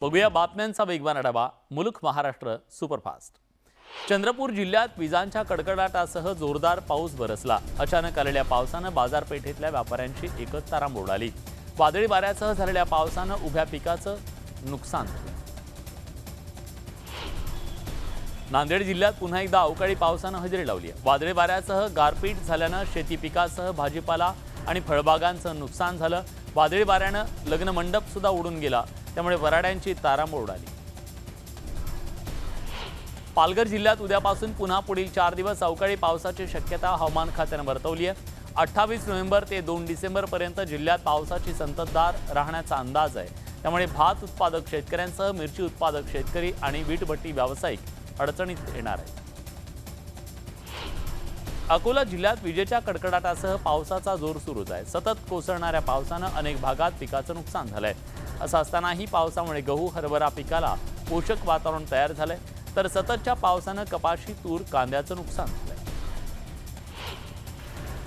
बघूया बातम्यांचा वेगवान आढावा मुलुख महाराष्ट्र सुपरफास्ट। चंद्रपूर जिल्ह्यात विजांच्या कडकडाटासह जोरदार पाऊस बरसला। अचानक आलेल्या पावसानं बाजारपेठेतल्या व्यापाऱ्यांची एकच तारांबळ उडाली। वादळी वाऱ्यासह झालेल्या पावसानं उभ्या पिकाचं नुकसान झालं। नांदेड जिल्ह्यात पुन्हा एकदा अवकाळी पावसानं हजेरी लावली आहे। वादळी वाऱ्यासह गारपीट झाल्यानं शेती पिकासह भाजीपाला आणि फळबागांचं नुकसान झालं। वादळी वाऱ्यानं लग्न मंडप सुद्धा उडून गेला, त्यामुळे वराड्यांची तारांबळ उडाली। पालघर जिल्ह्यात उद्यापासून पुन्हा पुढील 4 दिवस अवकाळी पावसाची शक्यता हवामान खात्याने वर्तवली आहे। 28 नोव्हेंबर ते 2 डिसेंबर पर्यंत जिल्ह्यात पावसाची संततधार राहण्याचा अंदाज आहे। त्यामुळे भात उत्पादक शेतकऱ्यांसह मिरची उत्पादक शेतकरी आणि वीटभट्टी व्यावसायिक अडचणीत येणार आहेत। अकोला जिल्ह्यात विजेच्या कडकडाटासह पावसाचा जोर सुरूच आहे। सतत कोसळणाऱ्या पावसानं अनेक भागात पिकाचं नुकसान झालंय। असं असतानाही पावसामुळे गहू हरभरा पिकाला पोषक वातावरण तयार झालंय, तर सततच्या पावसानं कपाशी तूर कांद्याचं नुकसान झालंय।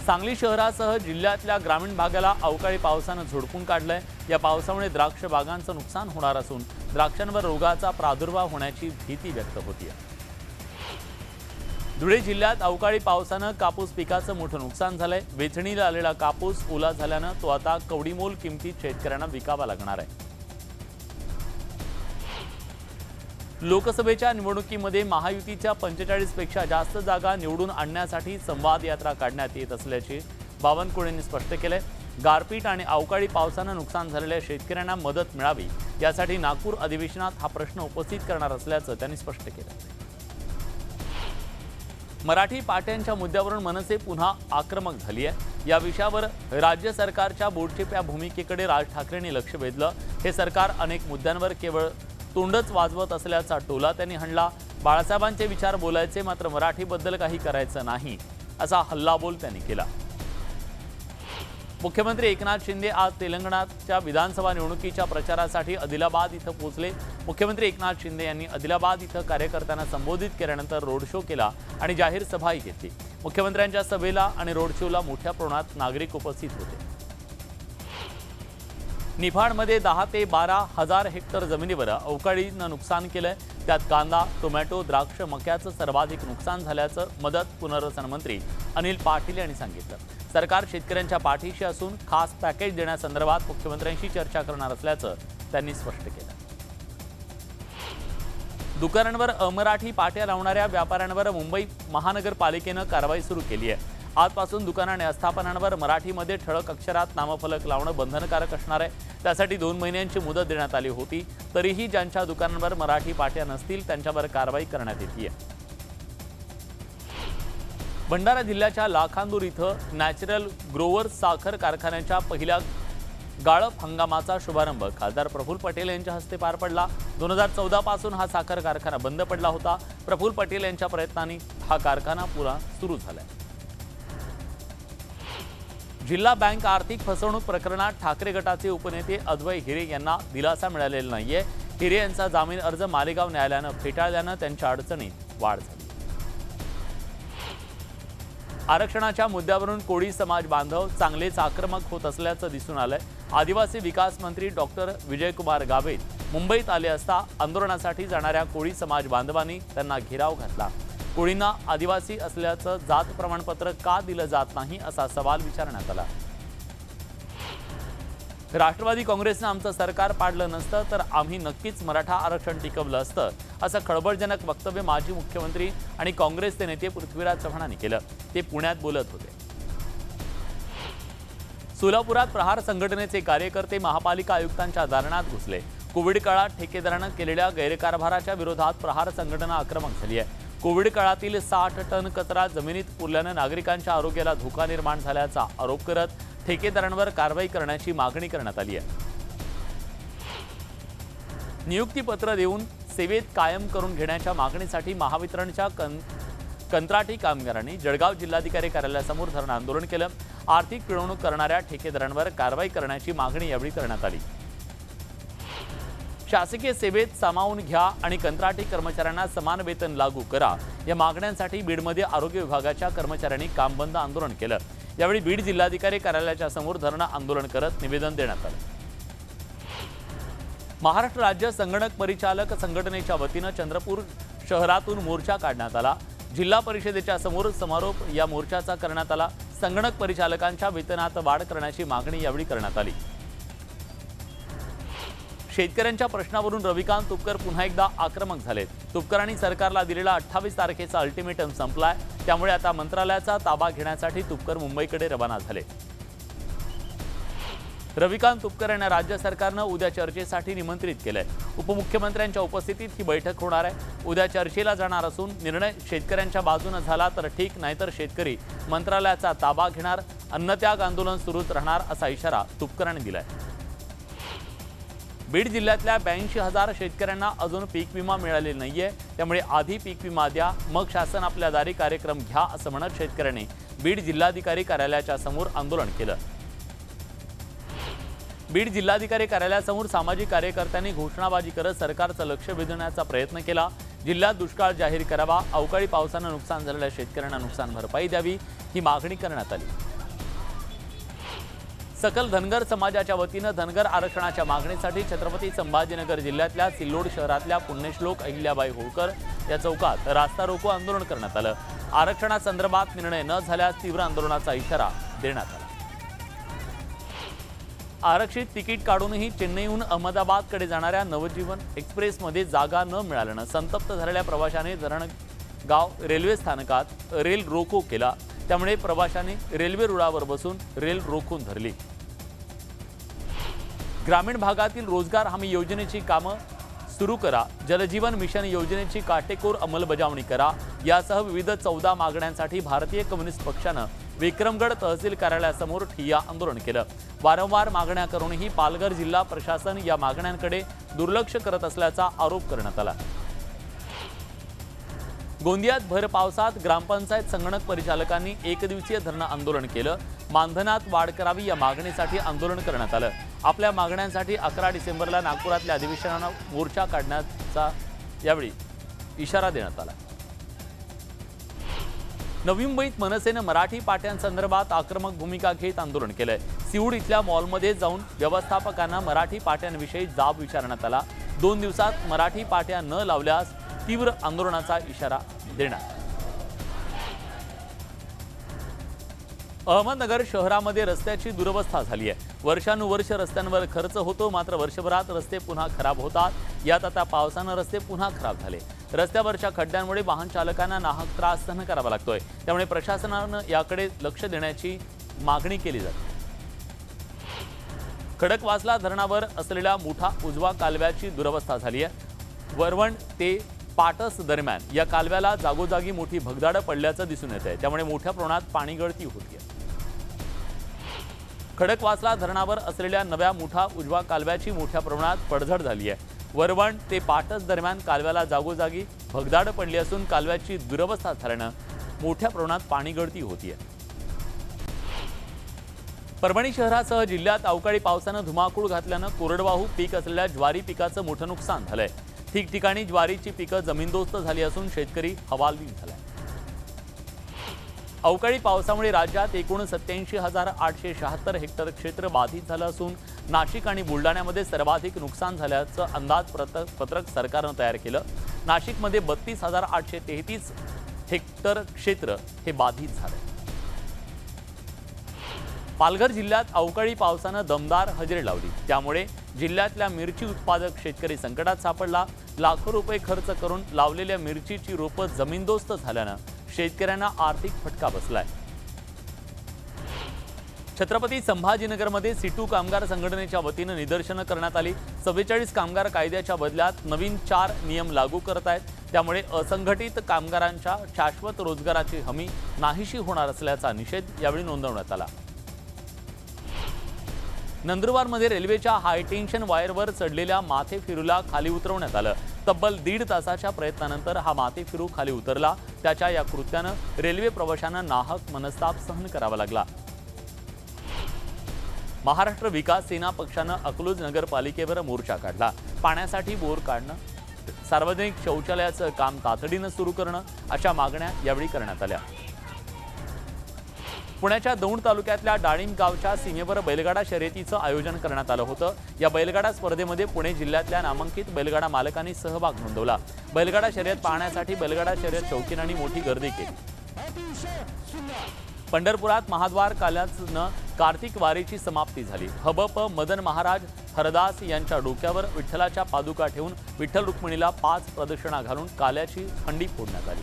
सांगली शहरासह जिल्ह्यातल्या ग्रामीण भागाला अवकाळी पावसानं झोडपून काढलंय। या पावसामुळे द्राक्ष बागांचं नुकसान होणार असून द्राक्षांवर रोगाचा प्रादुर्भाव होण्याची भीती व्यक्त होतीये। धुळे जिल्ह्यात अवकाळी पावसानं कापूस पिकाचं मोठं नुकसान झालंय। वेचणीला आलेला कापूस ओला झाल्यानं तो आता कवडीमोल किमतीत शेतकऱ्यांना विकावा लागणार आहे। लोकसभेच्या निवडणुकीमध्ये महायुतीच्या 45 पेक्षा जास्त जागा निवडून आणण्यासाठी संवाद यात्रा काढण्यात येत असल्याचे बावनकुळेंनी स्पष्ट केले। गारपीट आणि अवकाळी पावसानं नुकसान झालेल्या शेतकऱ्यांना मदत मिळावी यासाठी नागपूर अधिवेशनात हा प्रश्न उपस्थित करणार असल्याचं त्यांनी स्पष्ट केलं। मराठी पाट्यांच्या मुद्द्यावरून मनसे पुन्हा आक्रमक झाली आहे। या विषयावर राज्य सरकारच्या बोटचेप्या भूमिकेकडे राज ठाकरेंनी लक्ष वेधलं। हे सरकार अनेक मुद्द्यांवर केवळ तोंडच वाजवत असल्याचा टोला त्यांनी हाणला। बाळासाहेबांचे विचार बोलायचे, मात्र मराठीबद्दल काही करायचं नाही, असा हल्लाबोल त्यांनी केला। मुख्यमंत्री एकनाथ शिंदे आज तेलंगणाच्या विधानसभा निवडणुकीच्या प्रचारासाठी आदिलाबाद इथं पोहोचले। मुख्यमंत्री एकनाथ शिंदे यांनी आदिलाबाद इथं कार्यकर्त्यांना संबोधित केल्यानंतर रोड शो केला आणि जाहीर सभाही घेतली। मुख्यमंत्र्यांच्या सभेला आणि रोड शोला मोठ्या प्रमाणात नागरिक उपस्थित होते। निफाडमध्ये 10 ते 12 हजार हेक्टर जमिनीवर अवकाळीनं नुकसान केलंय। त्यात कांदा, टोमॅटो, द्राक्ष, मक्याचं सर्वाधिक नुकसान झाल्याचं मदत पुनर्वसन मंत्री अनिल पाटील यांनी सांगितलं। सरकार शेतकऱ्यांच्या पाठीशी असून खास पॅकेज देण्यासंदर्भात मुख्यमंत्र्यांशी चर्चा करणार असल्याचं त्यांनी स्पष्ट केलं। दुकानांवर अमराठी पाट्या लावणाऱ्या व्यापाऱ्यांवर मुंबई महानगरपालिकेनं कारवाई सुरू केली आहे। आजपासून दुकान आणि आस्थापनांवर मराठीमध्ये ठळक अक्षरात नामफलक लावणं बंधनकारक असणार आहे। त्यासाठी 2 महिन्यांची मुदत देण्यात आली होती, तरीही ज्यांच्या दुकानांवर मराठी पाट्या नसतील त्यांच्यावर कारवाई करण्यात येते। भंडारा जिल्ह्याच्या लाखांदूर इथं नॅचरल ग्रोवर साखर कारखान्याच्या पहिल्या गाळप हंगामाचा शुभारंभ खासदार प्रफुल्ल पटेल यांच्या हस्ते पार पडला। 2014 पासून हा साखर कारखाना बंद पडला होता। प्रफुल्ल पटेल यांच्या प्रयत्नांनी हा कारखाना पुन्हा सुरू झालाय। जिल्हा बँक आर्थिक फसवणूक प्रकरणात ठाकरे गटाचे उपनेते अद्वै हिरे यांना दिलासा मिळालेला नाहीये। हिरे यांचा जामीन अर्ज मालेगाव न्यायालयानं फेटाळल्यानं त्यांच्या अडचणीत वाढ झाली। आरक्षणाच्या मुद्द्यावरून कोळी समाज बांधव चांगलेच आक्रमक होत असल्याचं दिसून आलंय। आदिवासी विकास मंत्री डॉक्टर विजयकुमार गावित मुंबईत आले असता आंदोलनासाठी जाणाऱ्या कोळी समाज बांधवांनी त्यांना घेराव घातला। कोळींना आदिवासी असल्याचं जात प्रमाणपत्र का दिलं जात नाही, असा सवाल विचारण्यात आला। राष्ट्रवादी काँग्रेसनं आमचं सरकार पाडलं नसतं तर आम्ही नक्कीच मराठा आरक्षण टिकवलं असतं, असं खळबळजनक वक्तव्य माजी मुख्यमंत्री आणि काँग्रेसचे नेते पृथ्वीराज चव्हाणांनी केलं। ते पुण्यात बोलत होते। सोलापुरात प्रहार संघटनेचे कार्यकर्ते महापालिका आयुक्तांच्या दालनात घुसले। कोविड काळात ठेकेदारानं केलेल्या गैरकारभाराच्या विरोधात प्रहार संघटना आक्रमक झाली आहे। कोविड काळातील 60 टन कचरा जमिनीत पुरल्यानं नागरिकांच्या आरोग्याला धोका निर्माण झाल्याचा आरोप करत ठेकेदारांवर कारवाई करण्याची मागणी करण्यात आली आहे। नियुक्तीपत्र देऊन सेवेत कायम करून घेण्याच्या मागणीसाठी महावितरणच्या कंत्राटी कामगारांनी जळगाव जिल्हाधिकारी कार्यालयासमोर धरणं आंदोलन केलं। आर्थिक पिळवणूक करणाऱ्या ठेकेदारांवर कारवाई करण्याची मागणी यावेळी करण्यात आली। शासकीय सेवेत सामावून घ्या आणि कंत्राटी कर्मचाऱ्यांना समान वेतन लागू करा, या मागण्यांसाठी बीडमध्ये आरोग्य विभागाच्या कर्मचाऱ्यांनी काम बंद आंदोलन केलं। यावेळी बीड जिल्हाधिकारी कार्यालयाच्या समोर धरणं आंदोलन करत निवेदन देण्यात आलं। महाराष्ट्र राज्य संगणक परिचालक संघटनेच्या वतीनं चंद्रपूर शहरातून मोर्चा काढण्यात आला। जिल्हा परिषदेच्या समोर समारोप या मोर्चाचा करण्यात आला। संगणक परिचालकांच्या वेतनात वाढ करण्याची मागणी यावेळी करण्यात आली। शेतकऱ्यांच्या प्रश्नावरून रविकांत तुपकर पुन्हा एकदा आक्रमक झाले। तुपकरांनी सरकारला दिलेला 28 तारखेचा अल्टिमेटम संपलाय, त्यामुळे आता मंत्रालयाचा ताबा घेण्यासाठी तुपकर मुंबईकडे रवाना झाले। रविकांत तुपकर यांना राज्य सरकारनं उद्या चर्चेसाठी निमंत्रित केलंय। उपमुख्यमंत्र्यांच्या उपस्थितीत ही बैठक होणार आहे। उद्या चर्चेला जाणार असून निर्णय शेतकऱ्यांच्या बाजूने झाला तर ठीक, नाहीतर शेतकरी मंत्रालयाचा ताबा घेणार, अन्नत्याग आंदोलन सुरूच राहणार असा इशारा तुपकरांनी दिलाय। बीड जिल्ह्यातल्या 82,000 शेतकऱ्यांना अजून पीक विमा मिळालेला नाहीये, त्यामुळे आधी पीक विमा द्या, मग शासन आपल्या दारी कार्यक्रम घ्या असं म्हणत शेतकऱ्यांनी बीड जिल्हाधिकारी कार्यालयाच्या समोर आंदोलन केलं। बीड जिल्हाधिकारी कार्यालयासमोर सामाजिक कार्यकर्त्यांनी घोषणाबाजी करत सरकारचं लक्ष वेधण्याचा प्रयत्न केला। जिल्ह्यात दुष्काळ जाहीर करावा, अवकाळी पावसानं नुकसान झालेल्या शेतकऱ्यांना नुकसान भरपाई द्यावी ही मागणी करण्यात आली। सकल धनगर समाजाच्या वतीनं धनगर आरक्षणाच्या मागणीसाठी छत्रपती संभाजीनगर जिल्ह्यातल्या सिल्लोड शहरातल्या पुण्यश्लोक अहिल्याबाई होळकर या चौकात रास्ता रोको आंदोलन करण्यात आलं। आरक्षणासंदर्भात निर्णय न झाल्यास तीव्र आंदोलनाचा इशारा देण्यात आला। आरक्षित तिकीट काढूनही चेन्नईहून अहमदाबादकडे जाणाऱ्या नवजीवन एक्सप्रेसमध्ये जागा न मिळाल्यानं संतप्त झालेल्या प्रवाशांनी धरणगाव रेल्वे स्थानकात रेल रोको केला। त्यामुळे प्रवाशांनी रेल्वे रुळावर बसून रेल रोखून धरली। ग्रामीण भागातील रोजगार हमी योजनेची कामं सुरू करा, जलजीवन मिशन योजनेची काटेकोर अंमलबजावणी करा यासह विविध 14 मागण्यांसाठी भारतीय कम्युनिस्ट पक्षानं विक्रमगड तहसील कार्यालयासमोर ठिय्या आंदोलन केलं। वारंवार मागण्या करूनही पालघर जिल्हा प्रशासन या मागण्यांकडे दुर्लक्ष करत असल्याचा आरोप करण्यात आला। गोंदियात भर पावसात ग्रामपंचायत संगणक परिचालकांनी एकदिवसीय धरणं आंदोलन केलं। मानधनात वाढ करावी या मागणीसाठी आंदोलन करण्यात आलं। आपल्या मागण्यांसाठी 11 डिसेंबरला नागपुरातल्या अधिवेशनानं मोर्चा काढण्याचा यावेळी इशारा देण्यात आला। नवी मुंबईत मनसेनं मराठी पाट्यांसंदर्भात आक्रमक भूमिका घेत आंदोलन केलंय। सिऊड इथल्या मॉलमध्ये जाऊन व्यवस्थापकांना मराठी पाट्यांविषयी जाब विचारण्यात आला। 2 दिवसात मराठी पाट्या न लावल्यास तीव्र आंदोलनाचा इशारा देण्यात। अहमदनगर शहरामध्ये रस्त्याची दुरवस्था झाली आहे। वर्षानुवर्ष रस्त्यांवर खर्च होतो, मात्र वर्षभरात रस्ते पुन्हा खराब होतात। यात आता पावसानं रस्ते पुन्हा खराब झाले। रस्त्यावरच्या खड्ड्यांमुळे वाहन चालकांना नाहक त्रास सहन करावा लागतोय, त्यामुळे प्रशासनानं याकडे लक्ष देण्याची मागणी केली जाते। खडकवासला धरणावर असलेल्या मुठा उजवा कालव्याची दुरवस्था झाली आहे। वरवण ते पाटस दरम्यान या कालव्याला जागोजागी मोठी भगदाडं पडल्याचं दिसून येत आहे, त्यामुळे मोठ्या प्रमाणात पाणी गळती होती आहे। खडकवासला धरणावर असलेल्या नव्या मुठा उजवा कालव्याची मोठ्या प्रमाणात पडझड झाली आहे। वरवण ते पाटस दरम्यान कालव्याला जागोजागी भगदाडं पडली असून कालव्याची दुरवस्था झाल्यानं मोठ्या प्रमाणात पाणी गळती होती आहे। परभणी शहरासह जिल्ह्यात अवकाळी पावसानं धुमाकूळ घातल्यानं कोरडवाहू पीक असलेल्या ज्वारी पिकाचं मोठं नुकसान झालंय। ठिकठिकाणी ज्वारीची पिकं जमीनदोस्त झाली असून शेतकरी हवालदिल झालाय। अवकाळी पावसामुळे राज्यात एकूण 87,876 हेक्टर क्षेत्र बाधित झालं असून नाशिक आणि बुलढाण्यामध्ये सर्वाधिक नुकसान झाल्याचं अंदाजपत्रक सरकारनं तयार केलं। नाशिकमध्ये 32,833 हेक्टर क्षेत्र हे बाधित झालं। पालघर जिल्ह्यात अवकाळी पावसानं दमदार हजेरी लावली, त्यामुळे जिल्ह्यातल्या मिरची उत्पादक शेतकरी संकटात सापडला। लाखो रुपये खर्च करून लावलेल्या मिरचीची रोपं जमीनदोस्त झाल्यानं शेतकऱ्यांना आर्थिक फटका बसलाय। छत्रपती संभाजीनगरमध्ये सिटू कामगार संघटनेच्या वतीनं निदर्शनं करण्यात आली। 44 कामगार कायद्याच्या बदल्यात नवीन 4 नियम लागू करत आहेत, त्यामुळे असंघटित कामगारांच्या शाश्वत रोजगाराची हमी नाहीशी होणार असल्याचा निषेध यावेळी नोंदवण्यात आला। नंदुरबारमध्ये रेल्वेच्या हायटेन्शन वायरवर चढलेल्या माथेफिरूला खाली उतरवण्यात आलं। तब्बल 1.5 तासाच्या प्रयत्नानंतर हा माथेफिरू खाली उतरला। त्याच्या या कृत्यानं रेल्वे प्रवाशांना नाहक मनस्ताप सहन करावा लागला। महाराष्ट्र विकास सेना पक्षानं अकलूज नगरपालिकेवर मोर्चा काढला। पाण्यासाठी बोर काढणं, सार्वजनिक शौचालयाचं काम तातडीनं सुरू करणं अशा मागण्या यावेळी करण्यात आल्या। पुण्याच्या दौंड तालुक्यातल्या डाळिंब गावच्या सीमेवर बैलगाडा शर्यतीचं आयोजन करण्यात आलं होतं। या बैलगाडा स्पर्धेमध्ये पुणे जिल्ह्यातल्या नामांकित बैलगाडा मालकांनी सहभाग नोंदवला। बैलगाडा शर्यत पाहण्यासाठी बैलगाडा शर्यत शौकीनांनी मोठी गर्दी केली। पंढरपुरात महाद्वार काल्यानं कार्तिक वारीची समाप्ती झाली। हबप मदन महाराज हरदास यांच्या डोक्यावर विठ्ठलाच्या पादुका ठेवून विठ्ठल रुक्मिणीला 5 प्रदक्षिणा घालून काल्याची हंडी फोडण्यात आली।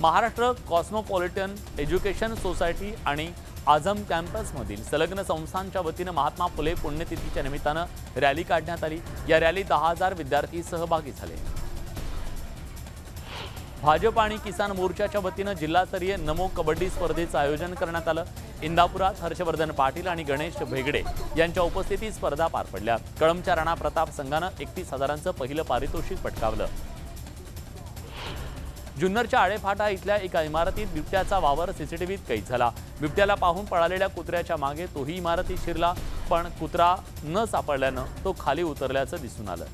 महाराष्ट्र कॉस्मोपॉलिटन एज्युकेशन सोसायटी आणि आझम कॅम्पसमधील संलग्न संस्थांच्या वतीनं महात्मा फुले पुण्यतिथीच्या निमित्तानं रॅली काढण्यात आली। या रॅलीत 10,000 विद्यार्थी सहभागी झाले। भाजप आणि किसान मोर्चाच्या वतीनं जिल्हास्तरीय नमो कबड्डी स्पर्धेचं आयोजन करण्यात आलं। इंदापुरात हर्षवर्धन पाटील आणि गणेश भेगडे यांच्या उपस्थितीत स्पर्धा पार पडल्या। कळंबच्या राणा प्रताप संघानं 31,000चं पहिलं पारितोषिक पटकावलं। जुन्नरच्या आळेफाटा इथल्या एका इमारतीत बिबट्याचा वावर सीसीटीव्हीत कैद झाला। बिबट्याला पाहून पळालेल्या कुत्र्याच्या मागे तोही इमारतीत शिरला, पण कुत्रा न सापडल्यानं तो खाली उतरल्याचं दिसून आलं।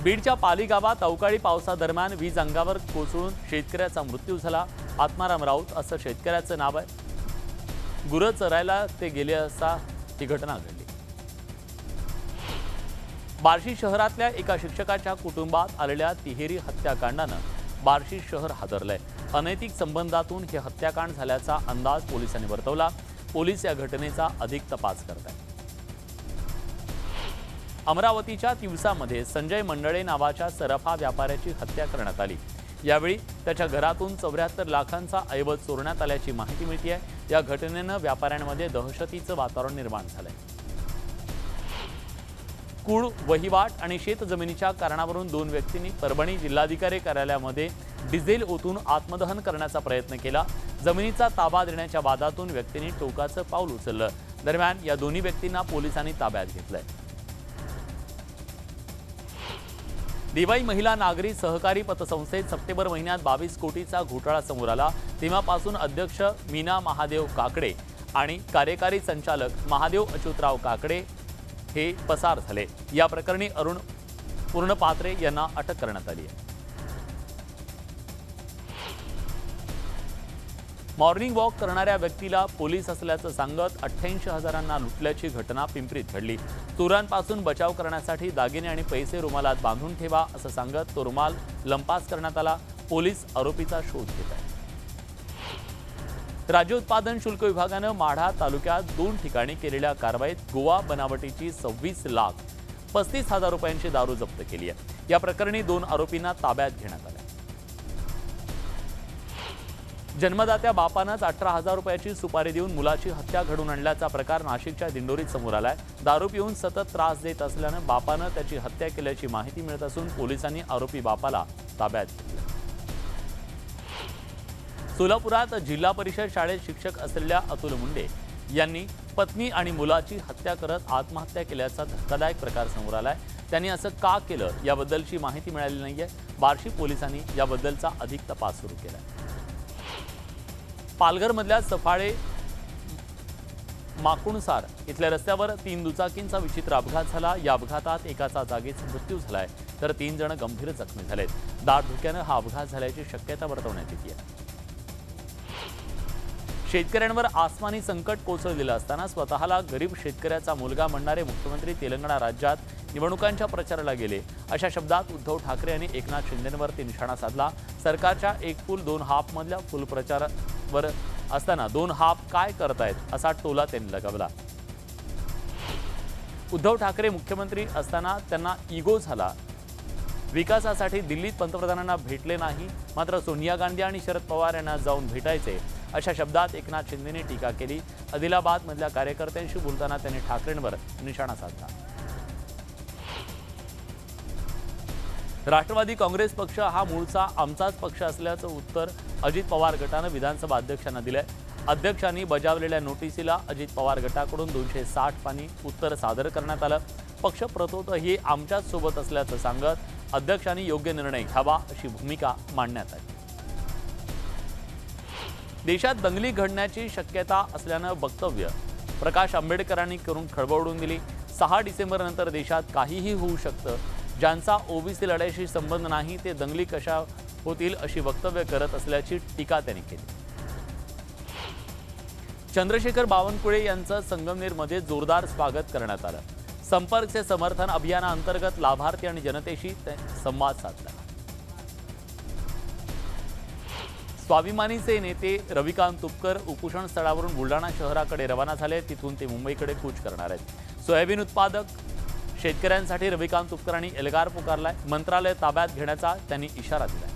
बीडच्या पाली गावात अवकाळी पावसादरम्यान वीज अंगावर कोसळून शेतकऱ्याचा मृत्यू झाला। आत्माराम राऊत असं शेतकऱ्याचं नाव आहे। गुरं चरायला ते गेले असता ही घटना घडली। बार्शी शहरातल्या एका शिक्षकाच्या कुटुंबात आलेल्या तिहेरी हत्याकांडानं बार्शी शहर हादरलंय। अनैतिक संबंधातून हे हत्याकांड झाल्याचा अंदाज पोलिसांनी वर्तवला। पोलीस या घटनेचा अधिक तपास करत आहेत। अमरावतीच्या तिवसामध्ये संजय मंडळे नावाच्या सराफा व्यापाऱ्याची हत्या करण्यात आली। यावेळी त्याच्या घरातून 74 लाखांचा ऐवज चोरण्यात आल्याची माहिती मिळते। या घटनेनं व्यापाऱ्यांमध्ये दहशतीचं वातावरण निर्माण झालंय। कूड वहिवाट आणि शेतजमिनीच्या कारणावरून 2 व्यक्तींनी परभणी जिल्हाधिकारी कार्यालयामध्ये डिझेल ओतून आत्मदहन करण्याचा प्रयत्न केला। जमिनीचा ताबा देण्याच्या वादातून व्यक्तींनी टोकाचं पाऊल उचललं। दरम्यान या दोन्ही व्यक्तींना पोलिसांनी ताब्यात घेतलंय। दिवाळी महिला नागरी सहकारी पतसंस्थेत सप्टेंबर महिन्यात 22 कोटीचा घोटाळा समोर आला। तेव्हापासून अध्यक्ष मीना महादेव काकडे आणि कार्यकारी संचालक महादेव अच्युतराव काकडे हे पसार झाले। या प्रकरणी अरुण पूर्णपात्रे यांना अटक करण्यात आली आहे। मॉर्निंग वॉक करणाऱ्या व्यक्तीला पोलीस असल्याचं सांगत 88,000 लुटल्याची घटना पिंपरीत घडली। चोरांपासून बचाव करण्यासाठी दागिने आणि पैसे रुमालात बांधून ठेवा असं सांगत तो रुमाल लंपास करण्यात आला। पोलीस आरोपीचा शोध घेत आहेत। राज्य उत्पादन शुल्क विभागानं माढा तालुक्यात 2 ठिकाणी केलेल्या कारवाईत गोवा बनावटीची 26,35,000 रुपयांची दारू जप्त केली आहे। या प्रकरणी 2 आरोपींना ताब्यात घेण्यात आलं। जन्मदात्या बापानंच 18,000 रुपयाची सुपारी देऊन मुलाची हत्या घडून आणल्याचा प्रकार नाशिकच्या दिंडोरीत समोर आलाय। दारू पिऊन सतत त्रास देत असल्यानं बापानं त्याची हत्या केल्याची माहिती मिळत असून पोलिसांनी आरोपी बापाला ताब्यात घेतलं। सोलापुरात जिल्हा परिषद शाळेत शिक्षक असलेल्या अतुल मुंडे यांनी पत्नी आणि मुलाची हत्या करत आत्महत्या केल्याचा धक्कादायक प्रकार समोर आलाय। त्यांनी असं का केलं याबद्दलची माहिती मिळाली नाहीये। बार्शी पोलिसांनी याबद्दलचा अधिक तपास सुरू केलाय। पालघरमधल्या सफाळे माकुणसार इथल्या रस्त्यावर 3 दुचाकींचा विचित्र अपघात झाला। या अपघातात एकाचा जागीच मृत्यू झालाय तर 3 जण गंभीर जखमी झालेत। दाट धुक्यानं हा अपघात झाल्याची शक्यता वर्तवण्यात येते आहे। शेतकऱ्यांवर आसमानी संकट कोसळलेलं असताना स्वतःला गरीब शेतकऱ्याचा मुलगा म्हणणारे मुख्यमंत्री तेलंगणा राज्यात निवडणुकांच्या प्रचाराला गेले। अशा शब्दात उद्धव ठाकरे यांनी एकनाथ शिंदेंवरती निशाणा साधला। सरकारच्या 1 फूल 2 हाफ मधल्या फुल प्रचारावर असताना 2 हाफ काय करतायत असा टोला त्यांनी लगावला। उद्धव ठाकरे मुख्यमंत्री असताना त्यांना इगो झाला। विकासासाठी दिल्लीत पंतप्रधानांना भेटले नाही, मात्र सोनिया गांधी आणि शरद पवार यांना जाऊन भेटायचे अशा शब्दात एकनाथ शिंदेने टीका केली। आदिलाबादमधल्या कार्यकर्त्यांशी बोलताना त्यांनी ठाकरेंवर निशाणा साधला। राष्ट्रवादी काँग्रेस पक्ष हा मूळचा आमचाच पक्ष असल्याचं उत्तर अजित पवार गटानं विधानसभा अध्यक्षांना दिलंय। अध्यक्षांनी बजावलेल्या नोटिसीला अजित पवार गटाकडून 260 पानी उत्तर सादर करण्यात आलं। पक्ष प्रतोत हे आमच्याच सोबत असल्याचं सांगत अध्यक्षांनी योग्य निर्णय घ्यावा अशी भूमिका मांडण्यात आली। देशात दंगली घडण्याची शक्यता असल्यानं वक्तव्य प्रकाश आंबेडकरांनी करून खळबळ उडवून दिली। 6 डिसेंबरनंतर देशात काहीही होऊ शकतं। ज्यांचा ओबीसी लढ्याशी संबंध नाही ते दंगली कशा होतील अशी वक्तव्य करत असल्याची टीका त्यांनी केली। चंद्रशेखर बावनकुळे यांचं संगमनेरमध्ये जोरदार स्वागत करण्यात आलं। संपर्क से समर्थन अभियानाअंतर्गत लाभार्थी आणि जनतेशी संवाद साधला। स्वाभिमानीचे नेते रविकांत तुपकर उपोषण स्थळावरून बुलढाणा शहराकडे रवाना झाले। तिथून ते मुंबईकडे कूच करणार आहेत। सोयाबीन उत्पादक शेतकऱ्यांसाठी रविकांत तुपकरांनी एल्गार पुकारलाय। मंत्रालय ताब्यात घेण्याचा त्यांनी इशारा दिलाय।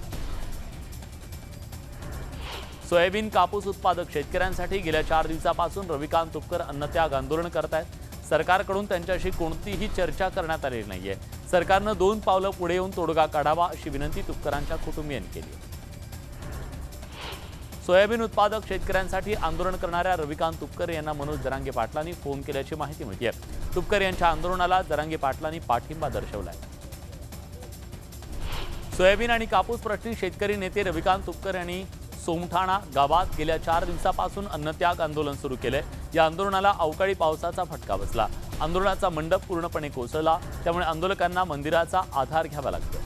सोयाबीन कापूस उत्पादक शेतकऱ्यांसाठी गेल्या 4 दिवसापासून रविकांत तुपकर अन्नत्याग आंदोलन करतायत। सरकारकडून त्यांच्याशी कोणतीही चर्चा करण्यात आलेली नाहीये। सरकारनं 2 पावलं पुढे येऊन तोडगा काढावा अशी विनंती तुपकरांच्या कुटुंबियांनी केली आहे। सोयाबीन उत्पादक शेतकऱ्यांसाठी आंदोलन करणाऱ्या रविकांत तुपकर यांना मनोज जरांगे पाटलांनी फोन केल्याची माहिती मिळते। तुपकर यांच्या आंदोलनाला जरांगे पाटलांनी पाठिंबा दर्शवलाय। सोयाबीन आणि कापूस प्रश्नी शेतकरी नेते रविकांत तुपकर यांनी सोमठाणा गावात गेल्या 4 दिवसापासून अन्नत्याग आंदोलन सुरू केले। या आंदोलनाला अवकाळी पावसाचा फटका बसला। आंदोलनाचा मंडप पूर्णपणे कोसळला, त्यामुळे आंदोलकांना मंदिराचा आधार घ्यावा लागतो।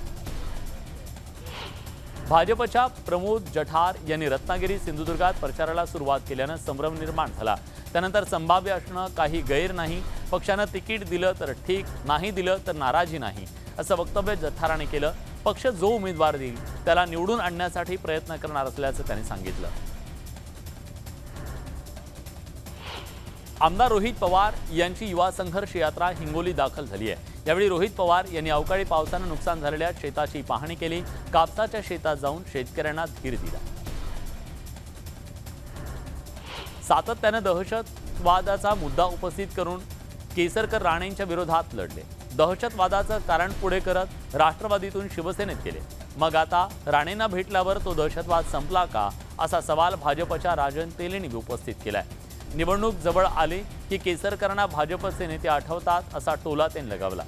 भाजपच्या प्रमोद जठार यांनी रत्नागिरी सिंधुदुर्गात प्रचाराला सुरुवात केल्यानं संभ्रम निर्माण झाला। त्यानंतर संभाव्य असणं काही गैर नाही, पक्षानं तिकीट दिलं तर ठीक, नाही दिलं तर नाराजी नाही असं वक्तव्य जठारांनी केलं। पक्ष जो उमेदवार देईल त्याला निवडून आणण्यासाठी प्रयत्न करणार असल्याचं त्यांनी सांगितलं। आमदार रोहित पवार यांची युवा संघर्ष यात्रा हिंगोली दाखल झाली आहे। यावेळी रोहित पवार यांनी अवकाळी पावसानं नुकसान झालेल्या शेताची पाहणी केली। कापसाच्या शेतात जाऊन शेतकऱ्यांना धीर दिला। सातत्यानं दहशतवादाचा मुद्दा उपस्थित करून केसरकर राणेंच्या विरोधात लढले। दहशतवादाचं कारण पुढे करत राष्ट्रवादीतून शिवसेनेत गेले। मग आता राणेंना भेटल्यावर तो दहशतवाद संपला का असा सवाल भाजपच्या राजन तेलींनी उपस्थित केलाय। निवडणूक जवळ आली की केसरकरांना भाजपचे नेते आठवतात असा टोला त्यांनी लगावला।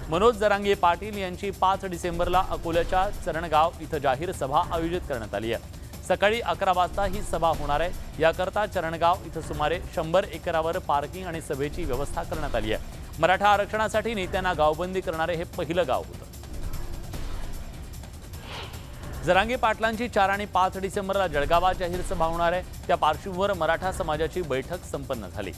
मनोज जरांगे पाटील यांची 5 डिसेंबरला अकोल्याच्या चरणगाव इथं जाहीर सभा आयोजित करण्यात आली आहे। सकाळी 11 वाजता ही सभा होणार आहे। याकरता चरणगाव इथं सुमारे 100 एकरावर पार्किंग आणि सभेची व्यवस्था करण्यात आली आहे। मराठा आरक्षणासाठी नेत्यांना गावबंदी करणारे हे पहिलं गाव होतं। जरांगे पाटलांची 4 आणि 5 डिसेंबरला जळगावात जाहीर सभा होणार आहे। त्या पार्श्वभूमीवर मराठा समाजाची बैठक संपन्न झाली।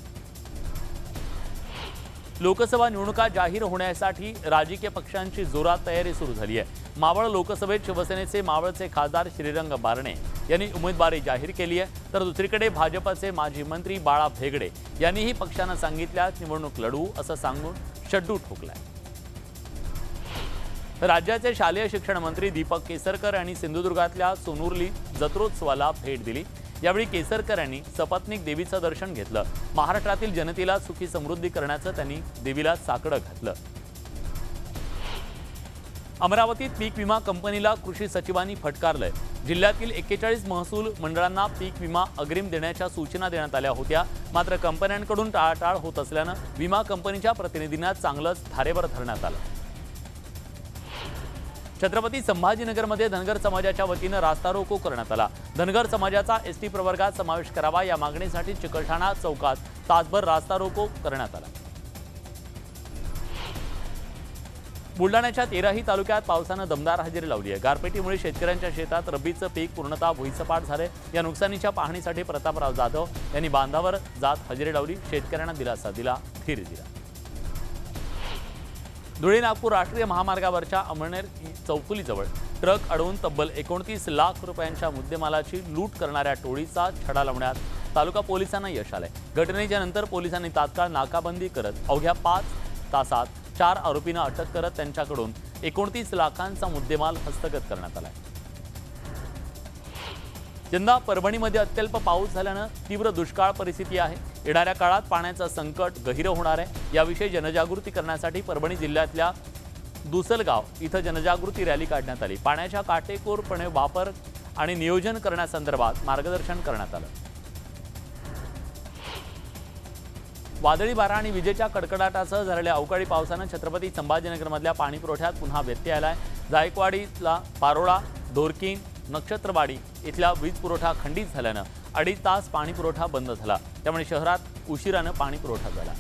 लोकसभा निवडणुका जाहीर होण्यासाठी राजकीय पक्षांची जोरात तयारी सुरू झाली आहे। मावळ लोकसभेत शिवसेनेचे मावळचे खासदार श्रीरंग बारणे यांनी उमेदवारी जाहीर केली आहे, तर दुसरीकडे भाजपचे माजी मंत्री बाळा भेगडे यांनीही पक्षानं सांगितल्यास निवडणूक लढवू असं सांगून शड्डू ठोकलाय। राज्याचे शालेय शिक्षण मंत्री दीपक केसरकर यांनी सिंधुदुर्गातल्या सोनुर्ली जत्रोत्सवाला भेट दिली। यावेळी केसरकर यांनी सपत्नीक देवीचं दर्शन घेतलं। महाराष्ट्रातील जनतेला सुखी समृद्धी करण्याचं त्यांनी देवीला साकडं घातलं। अमरावतीत पीक विमा कंपनीला कृषी सचिवांनी फटकारलंय। जिल्ह्यातील 41 महसूल मंडळांना पीक विमा अग्रिम देण्याच्या सूचना देण्यात आल्या होत्या, मात्र कंपन्यांकडून टाळाटाळ होत असल्यानं विमा कंपनीच्या प्रतिनिधींना चांगलंच धारेवर धरण्यात आलं। छत्रपती संभाजीनगरमध्ये धनगर समाजाच्या वतीनं रास्ता रोको करण्यात आला। धनगर समाजाचा एसटी प्रवर्गात समावेश करावा या मागणीसाठी चिकलठाणा चौकात तासभर रास्ता रोको करण्यात आला। बुलढाण्याच्या 13ही तालुक्यात पावसानं दमदार हजेरी लावली आहे। गारपिटीमुळे शेतकऱ्यांच्या शेतात रब्बीचं पीक पूर्णतः भुईसपाट झाले। या नुकसानीच्या पाहणीसाठी प्रतापराव जाधव यांनी बांधावर जात हजेरी लावली। शेतकऱ्यांना दिलासा दिला, धीर दिला। धुळे नागपूर राष्ट्रीय महामार्गावरच्या अमळनेर चौफुलीजवळ ट्रक अडवून तब्बल 29 लाख रुपयांच्या मुद्देमालाची लूट करणाऱ्या टोळीचा छडा लावण्यात तालुका पोलिसांना यश आलंय। घटनेच्या नंतर पोलिसांनी तात्काळ नाकाबंदी करत अवघ्या 5 तासात 4 आरोपींना अटक करत त्यांच्याकडून 29 लाखांचा मुद्देमाल हस्तगत करण्यात आलाय। यंदा परभणीमध्ये अत्यल्प पाऊस झाल्यानं तीव्र दुष्काळ परिस्थिती आहे। येणाऱ्या काळात पाण्याचं संकट गहिरं होणार आहे। याविषयी जनजागृती करण्यासाठी परभणी जिल्ह्यातल्या दुसलगाव इथं जनजागृती रॅली काढण्यात आली। पाण्याच्या काटेकोरपणे वापर आणि नियोजन करण्यासंदर्भात मार्गदर्शन करण्यात आलं। वादळी वारा आणि विजेच्या कडकडाटासह झालेल्या अवकाळी पावसानं छत्रपती संभाजीनगरमधल्या पाणी पुरवठ्यात पुन्हा व्यत्यय आलाय। जायकवाडीतला पारोळा, ढोरकीन, नक्षत्रवाडी इथला वीज पुरवठा खंडित झाल्यानं 2.5 तास पाणी पुरवठा बंद झाला। त्यामुळे शहरात उशिरानं पाणी पुरवठा झाला।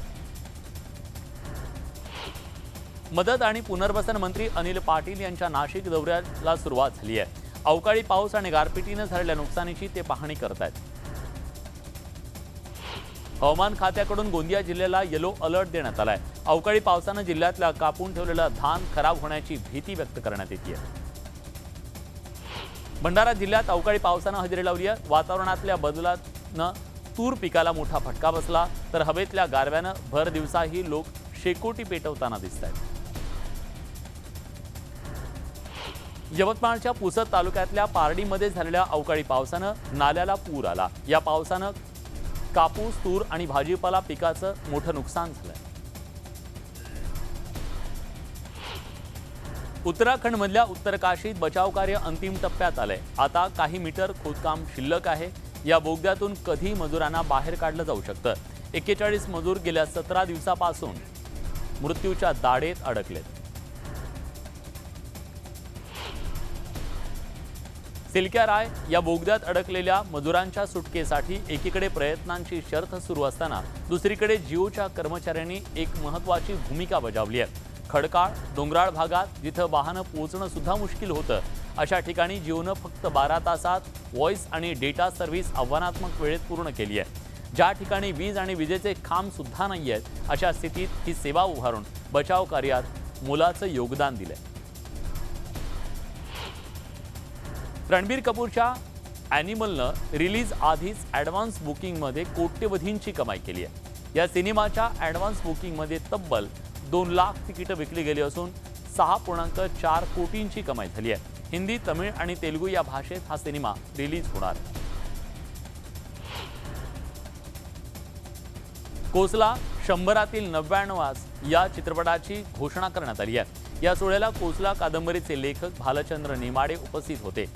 मदत आणि पुनर्वसन मंत्री अनिल पाटील यांच्या नाशिक दौऱ्याला सुरुवात झाली आहे। अवकाळी पाऊस आणि गारपिटीने झालेल्या नुकसानीची ते पाहणी करत आहेत। हवामान खात्याकडून गोंदिया जिल्ह्याला येलो अलर्ट देण्यात आलाय। अवकाळी पावसाने जिल्ह्यातला कापून ठेवलेला धान खराब होण्याची भीती व्यक्त करण्यात येते। भंडारा जिल्ह्यात अवकाळी पावसाने हजेरी लावली आहे। वातावरणातल्या बदलानं तूर पिकाला मोठा फटका बसला, तर हवेतल्या गारव्यानं भर दिवसाही लोक शेकोटी पेटवताना दिसत आहेत। यवतमाळच्या पुसद तालुक्यातल्या पारडीमध्ये झालेल्या अवकाळी पावसानं नाल्याला पूर आला। या पावसानं कापूस, तूर आणि भाजीपाला पिकाचं मोठं नुकसान झालंय। उत्तराखंडमधल्या उत्तरकाशीत बचाव कार्य अंतिम टप्प्यात आलंय। आता काही मीटर खोदकाम शिल्लक आहे। या बोगद्यातून कधी मजुरांना बाहेर काढलं जाऊ शकतं। 41 मजूर गेल्या 17 दिवसापासून मृत्यूच्या दाढेत अडकलेत। सिल्क्या राय या बोगद्यात अडकलेल्या मजुरांच्या सुटकेसाठी एकीकडे प्रयत्नांची शर्त सुरू असताना दुसरीकडे जिओच्या कर्मचाऱ्यांनी एक महत्त्वाची भूमिका बजावली आहे। खडकाळ डोंगराळ भागात जिथं वाहनं पोहोचणं सुद्धा मुश्किल होतं, अशा ठिकाणी जिओनं फक्त 12 तासात व्हॉइस आणि डेटा सर्व्हिस आव्हानात्मक वेळेत पूर्ण केली आहे। ज्या ठिकाणी वीज आणि विजेचे खांब सुद्धा नाही आहेत, अशा स्थितीत ही सेवा उभारून बचाव कार्यात मोलाचं योगदान दिलंय। रणबीर कपूरच्या ॲनिमलनं रिलीज आधीच ॲडव्हान्स बुकिंगमध्ये कोट्यवधींची कमाई केली आहे। या सिनेमाच्या ॲडव्हान्स बुकिंगमध्ये तब्बल 2 लाख तिकीटं विकली गेली असून 6.4 कोटींची कमाई झाली आहे। हिंदी, तमिळ आणि तेलुगू या भाषेत हा सिनेमा रिलीज होणार आहे। कोसला 100रातील 99 या चित्रपटाची घोषणा करण्यात आली आहे। या सोहळ्याला कोसला कादंबरीचे लेखक भालचंद्र नेमाडे उपस्थित होते।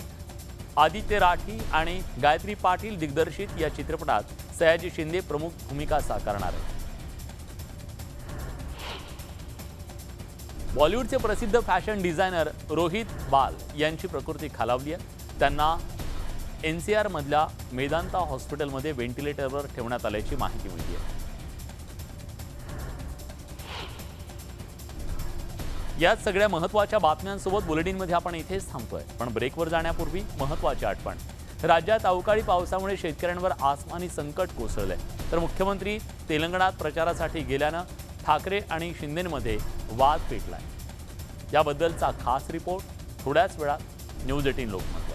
आदित्य राठी आणि गायत्री पाटील दिग्दर्शित या चित्रपटात सयाजी शिंदे प्रमुख भूमिका साकारणार आहेत। बॉलिवूडचे प्रसिद्ध फॅशन डिझायनर रोहित बाल यांची प्रकृती खालावली आहे। त्यांना NCR मधल्या मेदांता हॉस्पिटलमध्ये व्हेंटिलेटरवर ठेवण्यात आल्याची माहिती मिळते आहे। याच सगळ्या महत्त्वाच्या बातम्यांसोबत बुलेटिनमध्ये आपण इथेच थांबतोय, पण ब्रेकवर जाण्यापूर्वी महत्त्वाची आठवण। राज्यात अवकाळी पावसामुळे शेतकऱ्यांवर आसमानी संकट कोसळलंय, तर मुख्यमंत्री तेलंगणात प्रचारासाठी गेल्यानं ठाकरे आणि शिंदेमध्ये वाद पेटलाय। याबद्दलचा खास रिपोर्ट थोड्याच वेळात न्यूज 18 लोकमत।